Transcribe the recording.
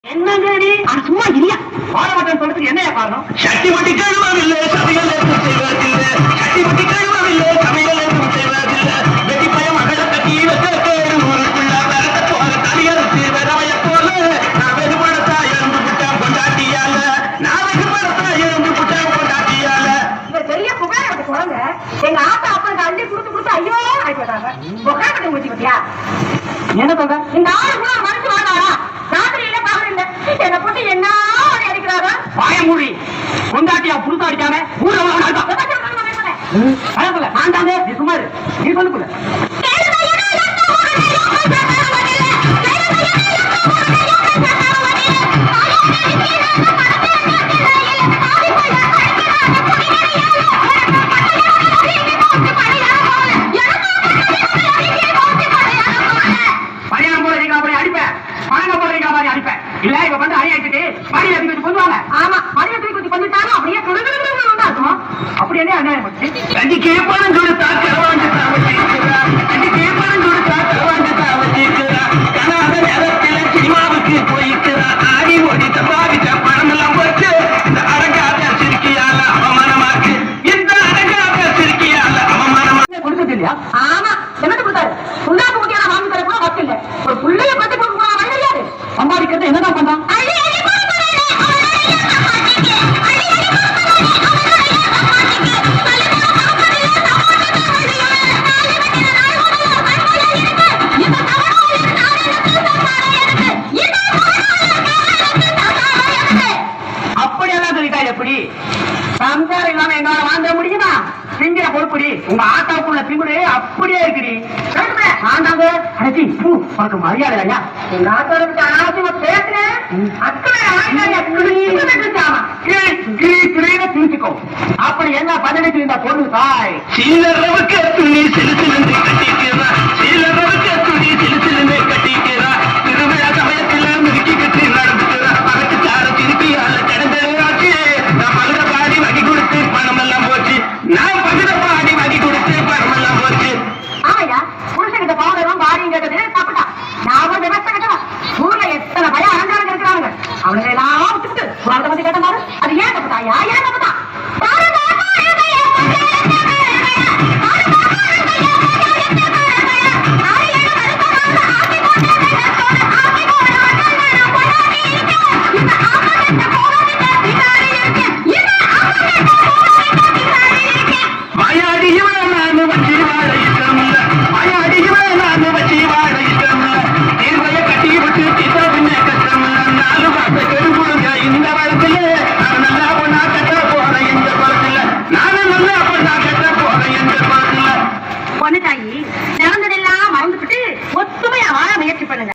என்னங்க நீ சும்மா இல்லையா பாரமாட்டம் சொல்றதுக்கு என்ன காரணம்? சட்டி மட்டி கழுவவில்லை, சமையல் செய்வதில்லை. சட்டி மட்டி கழுவவில்லை, சமையல் செய்வதில்லை. வெட்டி பய மகளை கட்டி வைக்க கேடு ஊருக்குள்ள வரத போல தலையறுத்து வரவைய போல நான் வெறுபடத்தா இருந்து விட்டான் கொண்டாட்டியால. நான் வெறுபடத்தா இருந்து விட்டான் கொண்டாட்டியால. இந்த பெரிய புகார் எனக்கு குழந்தை எங்க ஆத்தா அப்பனுக்கு அள்ளி கொடுத்து ஐயோ ஆயிட்டாங்க. புகார் கட்டி முடிச்சு பத்தியா என்ன சொல்ற? இந்த ஆளு கூட மறைச்சு வாழாடா. ராத்திரியில பகல் இல்ல என்ன போட்டு என்ன அடிக்கிறாரா? பாயமூடி கொண்டாட்டியா புதுசா அடிக்காம ஊர ஆண்டாங்க நீ சுமாரு நீ சொல்லுக்குள்ள இல்ல இவ வந்து அணி ஆயிட்டு மணி அடி வச்சு கொண்டுவாங்க. ஆமா மணி அடி வச்சு கொண்டுட்டாங்க. அப்படியே இருக்கும். அப்படி என்ன அநியாயம் பண்ணி கண்டி கேப்பானும் கொடுத்தா கரவாண்டு வச்சிருக்கிறா. கண்டி கேப்பானும் கொடுத்தா கரவாண்டு வச்சிருக்கிறா. கனாத நேரத்தில் சினிமாவுக்கு போயிருக்கிறா. ஆடி ஓடி தப்பாவிட்ட பணம் எல்லாம் போச்சு. இந்த அரங்காத சிரிக்கையால அவமானமாக்கு. இந்த அரங்காத சிரிக்கையால அவமானமா கொடுத்தது இல்லையா? ஆமா என்ன கொடுத்தாரு? புண்ணாக்கு முக்கியான வாங்கி தர கூட வக்கு இல்ல. ஒரு புள்ளைய பத்தி கொடுக்க தெரியாது. சம்பாதிக்கிறது என்னதான் பண்றான்? அப்படியெல்லாம் சொல்லிட்டா எப்படி? சம்சாரம் இல்லாம எங்களால வாங்க முடியுமா? திங்கிற பொறுப்புடி உங்க ஆட்டாவுக்குள்ள திமுரு அப்படியே இருக்குடி. ஆண்டாங்க அடச்சி பூ உனக்கு மரியாதை ஐயா. எங்க ஆட்டோட ஆசிரியமா பேசுறேன். தீச்சுக்கோ. அப்படி என்ன பதினெட்டு இந்த பொண்ணு தாய் சில்லறவுக்கு துணி சிலுசிலிருந்து கட்டிக்கிறா. சில்லறவுக்கு துணி சிலுசிலிருந்து கட்டிக்கிறா. திருவிழா சமயத்துல முறுக்கி கட்டி நடந்துக்கிறா. பகட்டு சார திருப்பி அல்ல கடந்தாச்சு. நான் பகுத பாடி வகி கொடுத்து பணம் எல்லாம் போச்சு. நான் பகுத பாடி வகி கொடுத்து பணம் எல்லாம் போச்சு. ஆமையா புருஷன்கிட்ட பாவம் பாடியும் கேட்டது தப்புதான். நான் வந்து விவசாய கேட்டவன். ஊர்ல எத்தனை பயம் அலங்காரம் இருக்கிறாங்க. அவனுங்க எல்லாம் விட்டுக்கிட்டு புறாத பத்தி கேட்ட மாதிரி அது ஏன் தப்புதாயா? ஏன் தப்புதான்? பொண்ணு தாயி நடந்ததெல்லாம் மறந்துட்டு ஒத்துமையா வாழ முயற்சி பண்ணுங்க.